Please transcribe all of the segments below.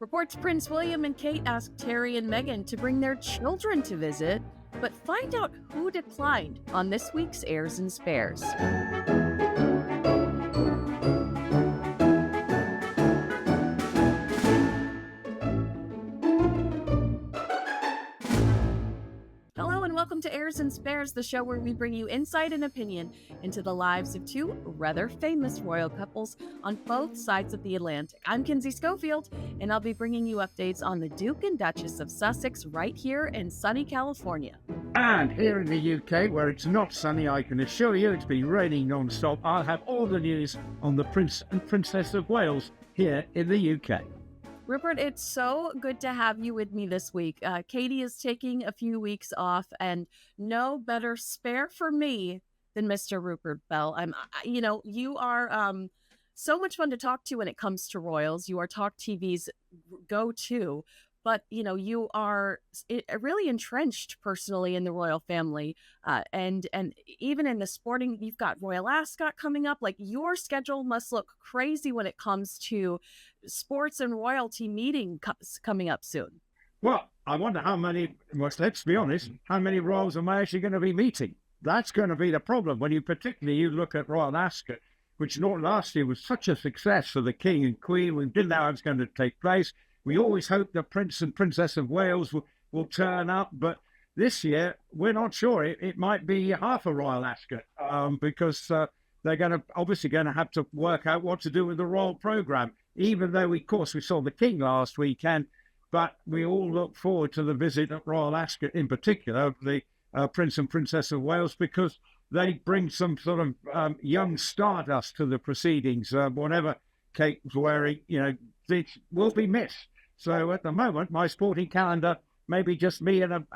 Reports Prince William and Kate asked Harry and Meghan to bring their children to visit, but find out who declined on this week's Heirs and Spares. Hello and welcome to Heirs and Spares, the show where we bring you insight and opinion into the lives of two rather famous royal couples on both sides of the Atlantic. I'm Kinsey Schofield, and I'll be bringing you updates on the Duke and Duchess of Sussex right here in sunny California. And here in the UK, where it's not sunny, I can assure you it's been raining non-stop. I'll have all the news on the Prince and Princess of Wales here in the UK. Rupert, it's so good to have you with me this week. Katie is taking a few weeks off, and no better spare for me than Mr. Rupert Bell. You are so much fun to talk to when it comes to royals. You are TalkTV's go-to, but you are really entrenched personally in the royal family, and even in the sporting. You've got Royal Ascot coming up. Like, your schedule must look crazy when it comes to sports and royalty meeting coming up soon. Well, I wonder how many. Well, let's be honest. How many royals am I actually going to be meeting? That's going to be the problem when you look at Royal Ascot, which last year was such a success for the King and Queen. We didn't know how it was going to take place. We always hope the Prince and Princess of Wales will turn up, but this year we're not sure. It might be half a Royal Ascot because they're obviously going to have to work out what to do with the royal programme. Even though, of course, we saw the King last weekend, but we all look forward to the visit at Royal Ascot, in particular, of the Prince and Princess of Wales, because they bring some sort of young stardust to the proceedings. Whatever Kate was wearing, it will be missed. So at the moment, my sporting calendar may be just me and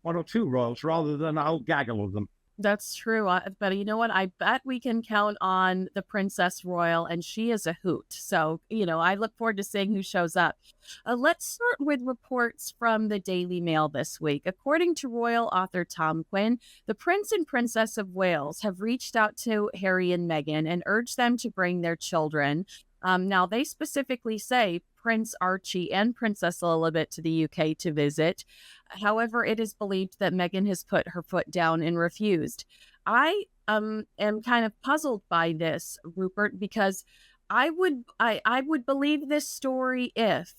one or two royals rather than a whole gaggle of them. That's true. But you know what? I bet we can count on the Princess Royal, and she is a hoot. So, I look forward to seeing who shows up. Let's start with reports from the Daily Mail this week. According to royal author Tom Quinn, the Prince and Princess of Wales have reached out to Harry and Meghan and urged them to bring their children. Now, they specifically say Prince Archie and Princess Elizabeth to the UK to visit. However, it is believed that Meghan has put her foot down and refused. I am kind of puzzled by this, Rupert, because I would believe this story if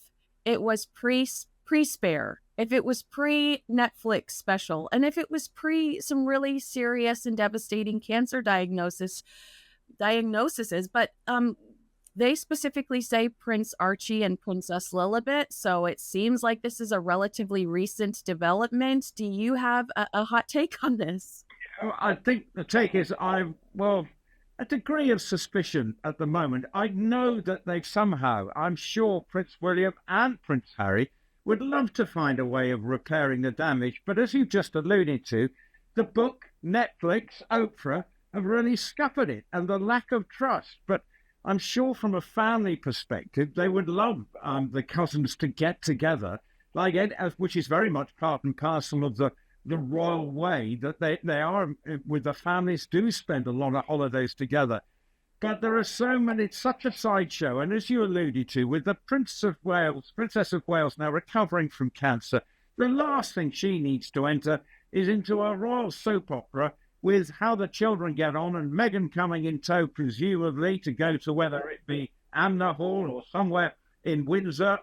it was pre-Spare, if it was pre-Netflix special, and if it was pre some really serious and devastating cancer diagnoses. But they specifically say Prince Archie and Princess Lilibet, so it seems like this is a relatively recent development. Do you have a hot take on this? I think the take is a degree of suspicion at the moment. I know that I'm sure Prince William and Prince Harry would love to find a way of repairing the damage, but as you just alluded to, the book, Netflix, Oprah have really scuppered it, and the lack of trust. But I'm sure from a family perspective, they would love the cousins to get together, which is very much part and parcel of the royal way that they are with the families do spend a lot of holidays together. But there are so many, it's such a sideshow. And as you alluded to, with the Princess of Wales now recovering from cancer, the last thing she needs to enter is into a royal soap opera with how the children get on, and Meghan coming in tow, presumably, to go to whether it be Amner Hall or somewhere in Windsor.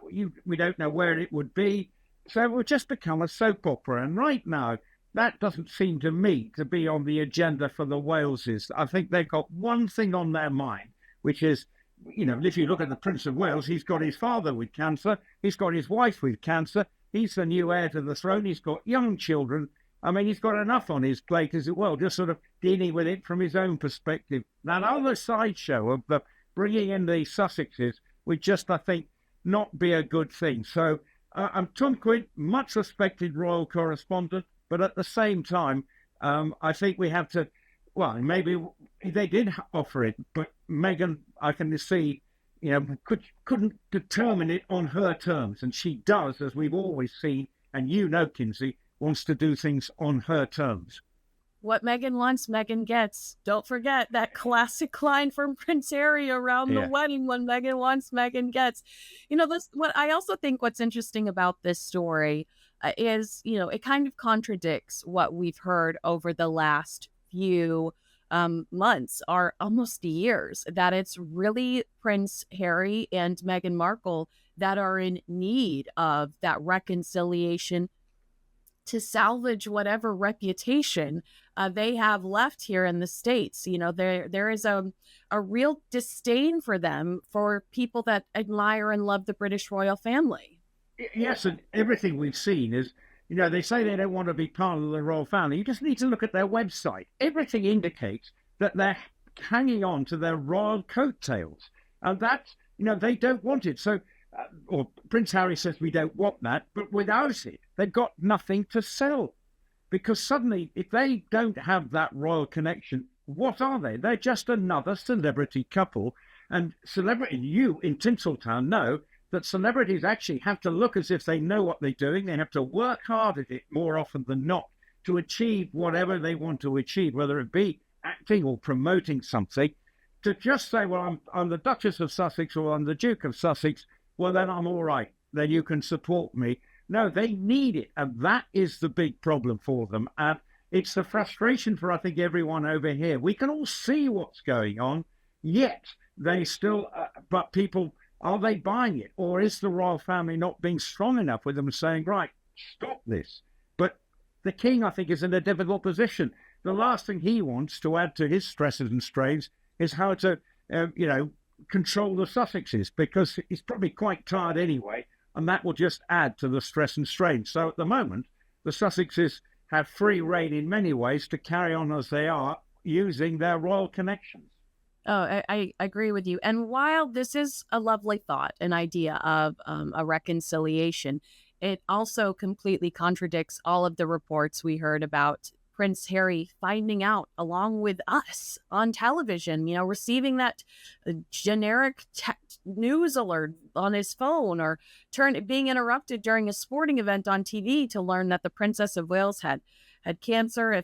We don't know where it would be. So it would just become a soap opera. And right now, that doesn't seem to me to be on the agenda for the Waleses. I think they've got one thing on their mind, which is, if you look at the Prince of Wales, he's got his father with cancer. He's got his wife with cancer. He's the new heir to the throne. He's got young children. I mean, he's got enough on his plate as well, just sort of dealing with it from his own perspective. That other sideshow of the bringing in the Sussexes would just, I think, not be a good thing. So I'm Tom Quinn, much respected royal correspondent, but at the same time, I think we have to, maybe they did offer it, but Meghan, I can see, couldn't determine it on her terms. And she does, as we've always seen, and Kinsey, wants to do things on her terms. What Meghan wants, Meghan gets. Don't forget that classic line from Prince Harry around the Yeah. wedding: when Meghan wants, Meghan gets. This, what I also think what's interesting about this story is, it kind of contradicts what we've heard over the last few months or almost years, that it's really Prince Harry and Meghan Markle that are in need of that reconciliation to salvage whatever reputation they have left here in the States. There is a real disdain for them, for people that admire and love the British royal family. Yes, and everything we've seen is, they say they don't want to be part of the royal family. You just need to look at their website. Everything indicates that they're hanging on to their royal coattails. And that's, they don't want it. So, or Prince Harry says we don't want that, but without it, they've got nothing to sell. Because suddenly, if they don't have that royal connection, what are they? They're just another celebrity couple. And you in Tinseltown know that celebrities actually have to look as if they know what they're doing. They have to work hard at it more often than not to achieve whatever they want to achieve, whether it be acting or promoting something. To just say, well, I'm the Duchess of Sussex or I'm the Duke of Sussex, well, then I'm all right. Then you can support me. No, they need it. And that is the big problem for them. And it's the frustration for, I think, everyone over here. We can all see what's going on, yet they still, but people, are they buying it? Or is the royal family not being strong enough with them saying, right, stop this? But the king, I think, is in a difficult position. The last thing he wants to add to his stresses and strains is how to, control the Sussexes, because he's probably quite tired anyway, and that will just add to the stress and strain. So at the moment, the Sussexes have free rein in many ways to carry on as they are, using their royal connections. Oh, I agree with you. And while this is a lovely thought, an idea of a reconciliation, it also completely contradicts all of the reports we heard about Prince Harry finding out along with us on television, receiving that generic news alert on his phone, or being interrupted during a sporting event on TV to learn that the Princess of Wales had cancer.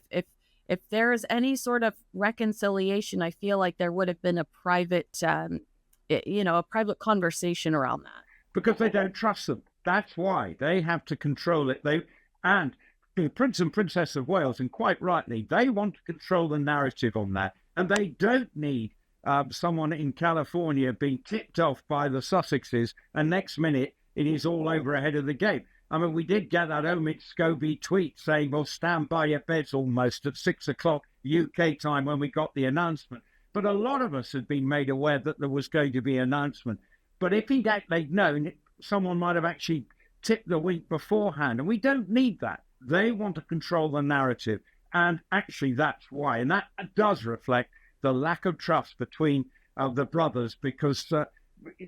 If there is any sort of reconciliation, I feel like there would have been a private, a private conversation around that. Because they don't trust them. That's why they have to control it. And the Prince and Princess of Wales, and quite rightly, they want to control the narrative on that. And they don't need someone in California being tipped off by the Sussexes, and next minute it is all over ahead of the game. I mean, we did get that Omid Scobie tweet saying, well, stand by your beds almost at 6 o'clock UK time when we got the announcement. But a lot of us had been made aware that there was going to be an announcement. But if they'd known, someone might have actually tipped the wink beforehand. And we don't need that. They want to control the narrative. And actually, that's why. And that does reflect the lack of trust between the brothers, because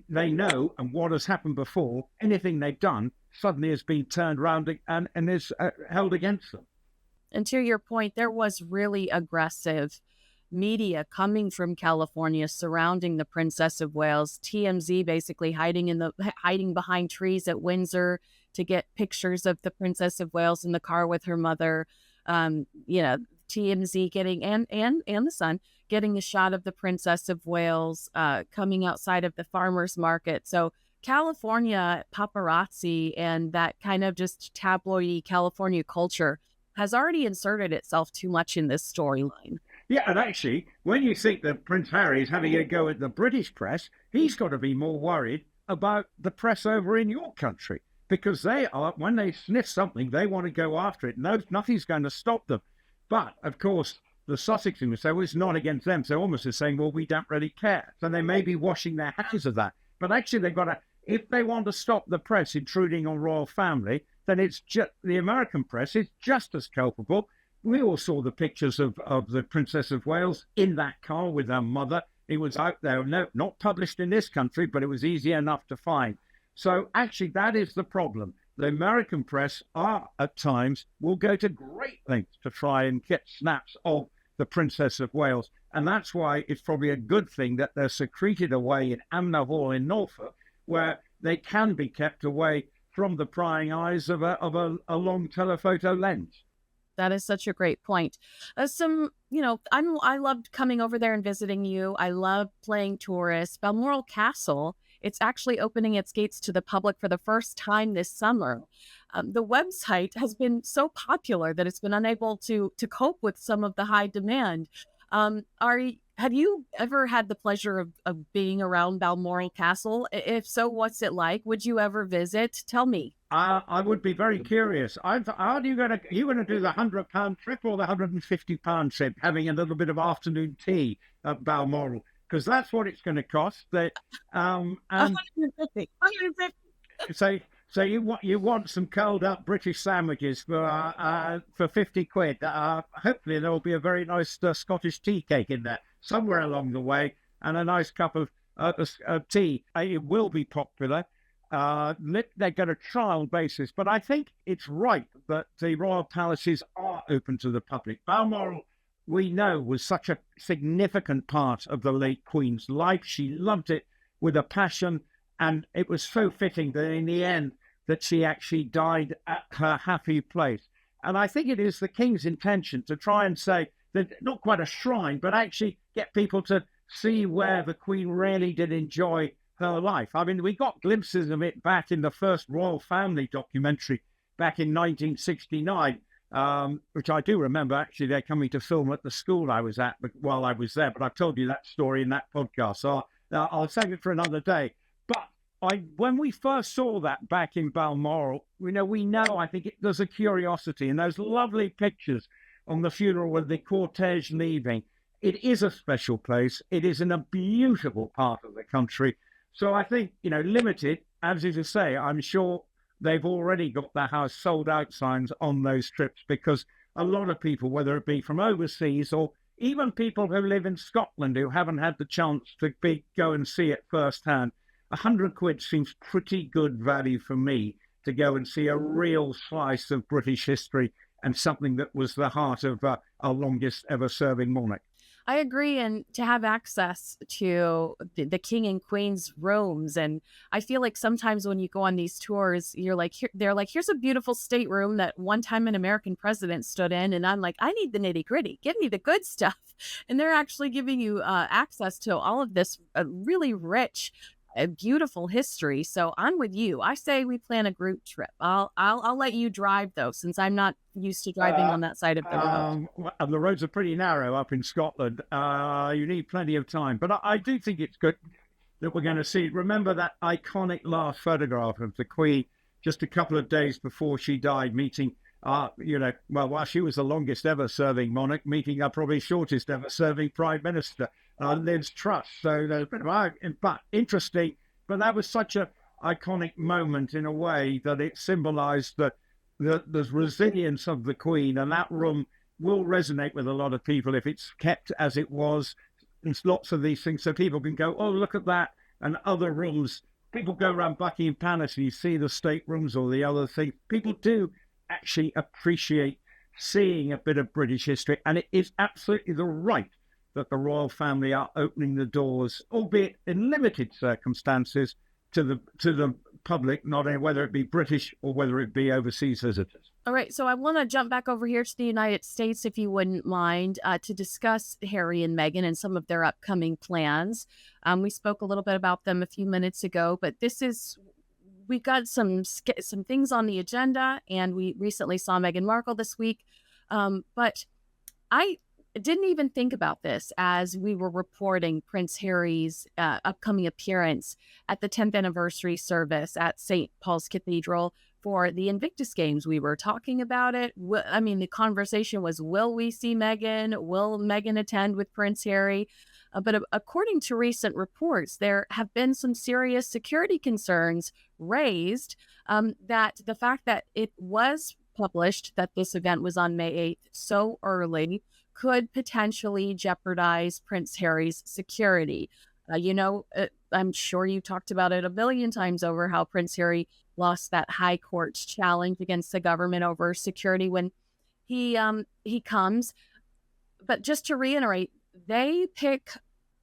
they know, and what has happened before, anything they've done suddenly has been turned around and is held against them. And to your point, there was really aggressive media coming from California surrounding the Princess of Wales. TMZ basically hiding behind trees at Windsor to get pictures of the Princess of Wales in the car with her mother. TMZ getting and the Sun getting the shot of the Princess of Wales coming outside of the farmers market. So California paparazzi and that kind of just tabloidy California culture has already inserted itself too much in this storyline. Yeah, and actually, when you think that Prince Harry is having a go at the British press, he's got to be more worried about the press over in your country, because they are, when they sniff something, they want to go after it. No, nothing's going to stop them. But, of course, the Sussexes would say, well, it's not against them. So almost is saying, well, we don't really care. So they may be washing their hands of that. But actually, they've got to, if they want to stop the press intruding on royal family, then it's just, the American press is just as culpable. We all saw the pictures of the Princess of Wales in that car with her mother. It was out there, no, not published in this country, but it was easy enough to find. So actually, that is the problem. The American press at times, will go to great lengths to try and get snaps of the Princess of Wales. And that's why it's probably a good thing that they're secreted away in Amner Hall in Norfolk, where they can be kept away from the prying eyes of a long telephoto lens. That is such a great point. I loved coming over there and visiting you. I love playing tourist. Balmoral Castle, it's actually opening its gates to the public for the first time this summer. The website has been so popular that it's been unable to cope with some of the high demand. Have you ever had the pleasure of being around Balmoral Castle? If so, what's it like? Would you ever visit? Tell me. I would be very curious. How are you going to do the £100 trip or the £150 trip, having a little bit of afternoon tea at Balmoral? Because that's what it's going to cost. And 150. so you want some curled up British sandwiches for 50 quid. Hopefully there will be a very nice Scottish tea cake in there somewhere along the way, and a nice cup of tea. It will be popular. They're going to trial basis, but I think it's right that the royal palaces are open to the public. Balmoral, we know, was such a significant part of the late Queen's life. She loved it with a passion, and it was so fitting that in the end that she actually died at her happy place. And I think it is the King's intention to try and say that, not quite a shrine, but actually get people to see where the Queen really did enjoy her life. I mean, we got glimpses of it back in the first royal family documentary back in 1969, which I do remember. Actually, they're coming to film at the school I was at while I was there, but I've told you that story in that podcast, so I'll save it for another day. But when we first saw that back in Balmoral, we know, I think there's a curiosity, and those lovely pictures on the funeral with the cortege leaving. It is a special place. It is in a beautiful part of the country. So I think, limited, as you say, I'm sure they've already got their house sold out signs on those trips, because a lot of people, whether it be from overseas or even people who live in Scotland who haven't had the chance to go and see it firsthand, 100 quid seems pretty good value for me to go and see a real slice of British history and something that was the heart of our longest ever serving monarch. I agree. And to have access to the King and Queen's rooms. And I feel like sometimes when you go on these tours, they're like, here's a beautiful stateroom that one time an American president stood in. And I'm like, I need the nitty gritty. Give me the good stuff. And they're actually giving you access to all of this really rich, beautiful history. So I'm with you. I say we plan a group trip. I'll let you drive though, since I'm not used to driving on that side of the road. And the roads are pretty narrow up in Scotland. You need plenty of time, but I do think it's good that we're going to see. Remember that iconic last photograph of the Queen just a couple of days before she died, meeting while she was the longest ever serving monarch, meeting our probably shortest ever serving prime minister, Liz Truss. So there's been but interesting, but that was such a iconic moment in a way that it symbolized the resilience of the Queen, and that room will resonate with a lot of people if it's kept as it was. There's lots of these things so people can go, oh, look at that, and other rooms. People go around Buckingham Palace and you see the state rooms or the other things. People do actually appreciate seeing a bit of British history, and it is absolutely the right that the royal family are opening the doors, albeit in limited circumstances, to the public, not only whether it be British or whether it be overseas visitors. All right, so I want to jump back over here to the United States, if you wouldn't mind, to discuss Harry and Meghan and some of their upcoming plans. We spoke a little bit about them a few minutes ago, but we got some things on the agenda, and we recently saw Meghan Markle this week. But I didn't even think about this as we were reporting Prince Harry's upcoming appearance at the 10th anniversary service at St. Paul's Cathedral for the Invictus Games. We were talking about it. I mean, the conversation was, will we see Meghan? Will Meghan attend with Prince Harry? But according to recent reports, there have been some serious security concerns raised, that the fact that it was published that this event was on May 8th so early could potentially jeopardize Prince Harry's security. I'm sure you talked about it a billion times over how Prince Harry lost that high court's challenge against the government over security when he comes. But just to reiterate, they pick,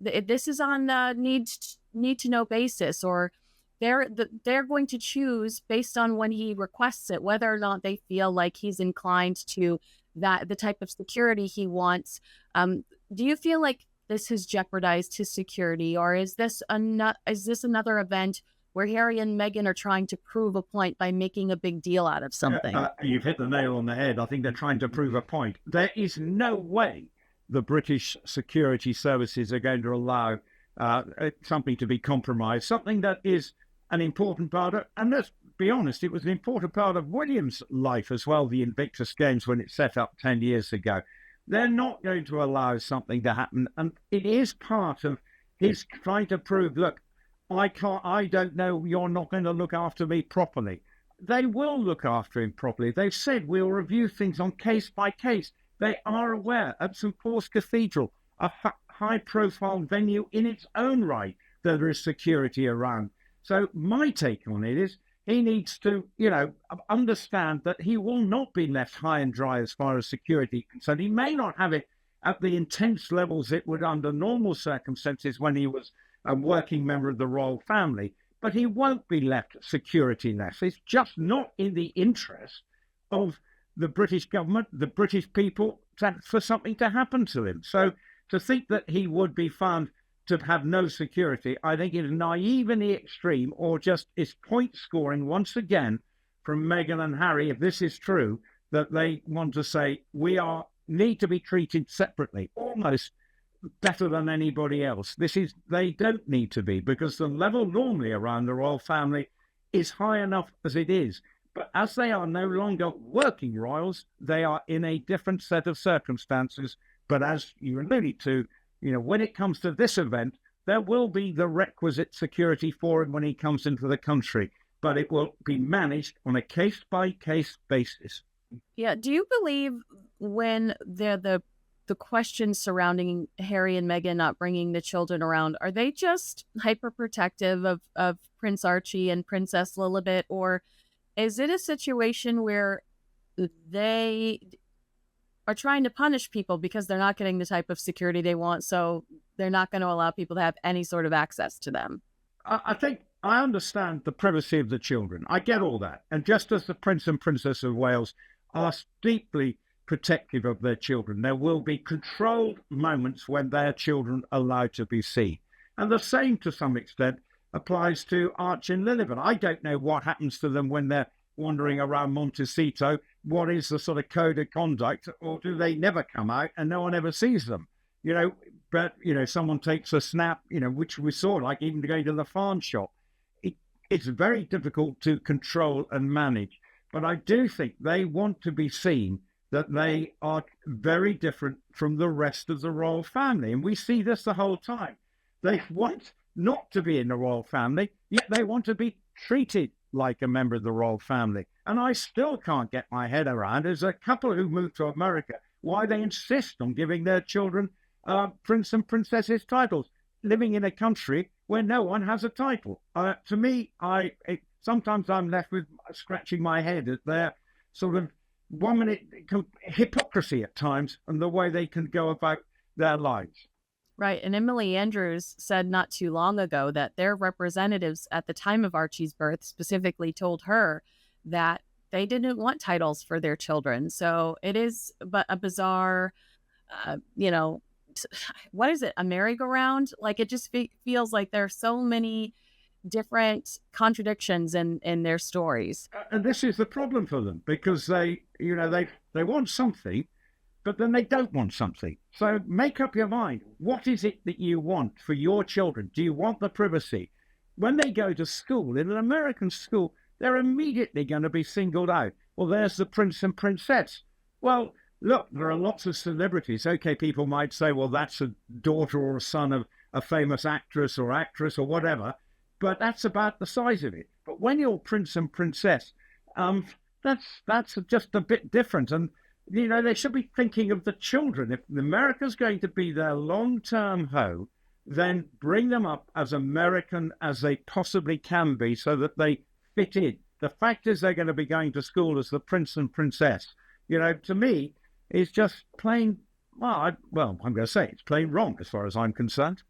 this is on need to know basis, or they're going to choose based on when he requests it, whether or not they feel like he's inclined to that the type of security he wants. Do you feel like this has jeopardized his security, or is this another event where Harry and Meghan are trying to prove a point by making a big deal out of something? You've hit the nail on the head. I think they're trying to prove a point. There is no way the British security services are going to allow something to be compromised, something that is an important part of, and let's be honest, it was an important part of William's life as well, the Invictus Games, when it set up 10 years ago. They're not going to allow something to happen, and it is part of his trying to prove, look, I don't know, you're not going to look after me properly. They will look after him properly. They've said we'll review things on case by case. They are aware at St. Paul's Cathedral, a high-profile venue in its own right, that there is security around. So my take on it is he needs to, understand that he will not be left high and dry as far as security is concerned. He may not have it at the intense levels it would under normal circumstances when he was a working member of the royal family, but he won't be left security-less. It's just not in the interest of the British government, the British people, for something to happen to him. So to think that he would be found to have no security, I think is naive in the extreme, or just is point scoring once again from Meghan and Harry, if this is true, that they want to say need to be treated separately, almost better than anybody else. They don't need to be, because the level normally around the royal family is high enough as it is. But as they are no longer working royals, they are in a different set of circumstances. But as you alluded to, when it comes to this event, there will be the requisite security for him when he comes into the country, but it will be managed on a case-by-case basis. Yeah. Do you believe when the questions surrounding Harry and Meghan not bringing the children around, are they just hyper-protective of Prince Archie and Princess Lilibet, or is it a situation where they are trying to punish people because they're not getting the type of security they want, so they're not going to allow people to have any sort of access to them? I think I understand the privacy of the children. I get all that. And just as the Prince and Princess of Wales are deeply protective of their children, there will be controlled moments when their children are allowed to be seen. And the same, to some extent, applies to Archie and Lilibet. I don't know what happens to them when they're wandering around Montecito. What is the sort of code of conduct, or do they never come out and no one ever sees them? But someone takes a snap, which we saw, like even going to the farm shop. It's very difficult to control and manage. But I do think they want to be seen that they are very different from the rest of the royal family. And we see this the whole time. They want not to be in the royal family, yet they want to be treated like a member of the royal family. And I still can't get my head around, as a couple who moved to America, why they insist on giving their children prince and princesses titles, living in a country where no one has a title. To me, sometimes I'm left with scratching my head at their sort of 1 minute hypocrisy at times, and the way they can go about their lives. Right. And Emily Andrews said not too long ago that their representatives at the time of Archie's birth specifically told her that they didn't want titles for their children. So it is but a bizarre, what is it? A merry-go-round? Like, it just feels like there are so many different contradictions in their stories. And this is the problem for them, because they want something, but then they don't want something. So make up your mind. What is it that you want for your children? Do you want the privacy? When they go to school, in an American school, they're immediately going to be singled out. Well, there's the prince and princess. Well, look, there are lots of celebrities. Okay, people might say, well, that's a daughter or a son of a famous actress or whatever, but that's about the size of it. But when you're prince and princess, that's just a bit different. And they should be thinking of the children. If America's going to be their long-term home, then bring them up as American as they possibly can be, so that they fit in. The fact is they're going to be going to school as the prince and princess. To me, is just plain, I'm going to say it's plain wrong as far as I'm concerned.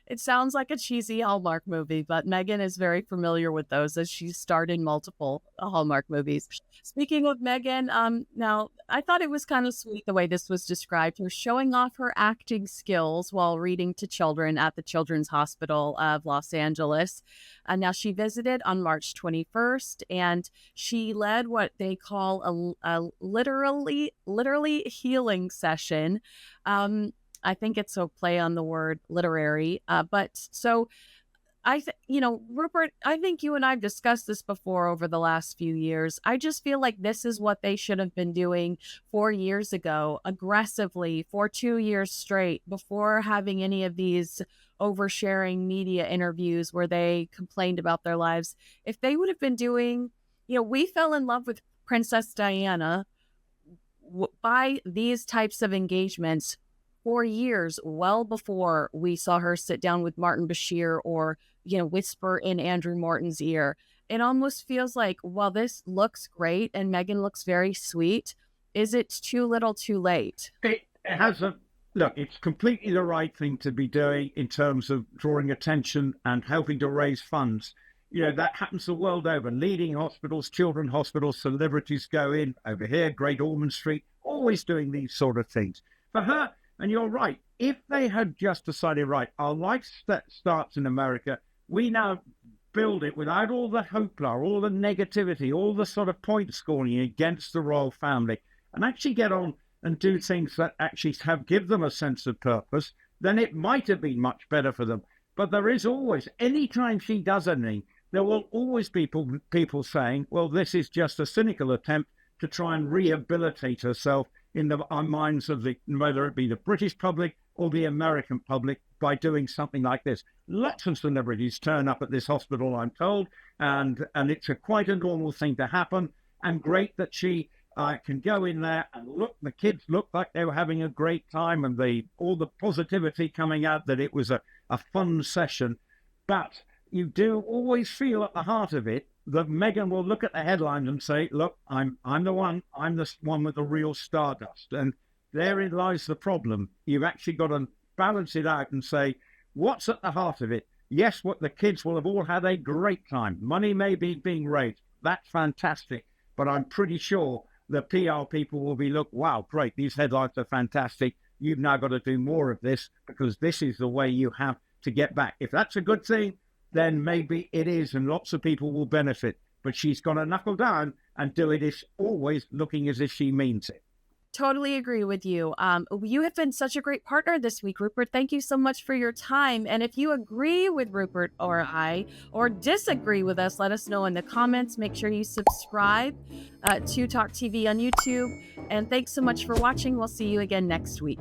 It sounds like a cheesy Hallmark movie, but Megan is very familiar with those as she starred in multiple Hallmark movies. Speaking of Megan, now I thought it was kind of sweet the way this was described. Her showing off her acting skills while reading to children at the Children's Hospital of Los Angeles. Now she visited on March 21st, and she led what they call a literally healing session. I think it's a play on the word literary. But so Rupert, I think you and I've discussed this before over the last few years. I just feel like this is what they should have been doing 4 years ago, aggressively for 2 years straight before having any of these oversharing media interviews where they complained about their lives. If they would have been doing, we fell in love with Princess Diana by these types of engagements 4 years, well before we saw her sit down with Martin Bashir or, whisper in Andrew Morton's ear. It almost feels like, while this looks great and Meghan looks very sweet, is it too little too late? It has look, it's completely the right thing to be doing in terms of drawing attention and helping to raise funds. That happens the world over. Leading hospitals, children's hospitals, celebrities go in over here, Great Ormond Street, always doing these sort of things. For her, and you're right, if they had just decided, right, our life starts in America, we now build it without all the hoopla, all the negativity, all the sort of point scoring against the royal family, and actually get on and do things that actually give them a sense of purpose, then it might have been much better for them. But there is always, anytime she does anything, there will always be people saying, well, this is just a cynical attempt to try and rehabilitate herself in the minds of whether it be the British public or the American public by doing something like this. Lots of celebrities turn up at this hospital, I'm told, and it's quite a normal thing to happen. And great that she can go in there and look. The kids look like they were having a great time, and all the positivity coming out that it was a fun session. But you do always feel at the heart of it that Meghan will look at the headlines and say, look, I'm the one with the real stardust. And therein lies the problem. You've actually got to balance it out and say, what's at the heart of it? Yes, what the kids will have all had a great time. Money may be being raised. That's fantastic. But I'm pretty sure the PR people will be, look, wow, great. These headlines are fantastic. You've now got to do more of this because this is the way you have to get back. If that's a good thing, then maybe it is, and lots of people will benefit. But she's got to knuckle down and do it always looking as if she means it. Totally agree with you. You have been such a great partner this week, Rupert. Thank you so much for your time. And if you agree with Rupert or I, or disagree with us, let us know in the comments. Make sure you subscribe to Talk TV on YouTube. And thanks so much for watching. We'll see you again next week.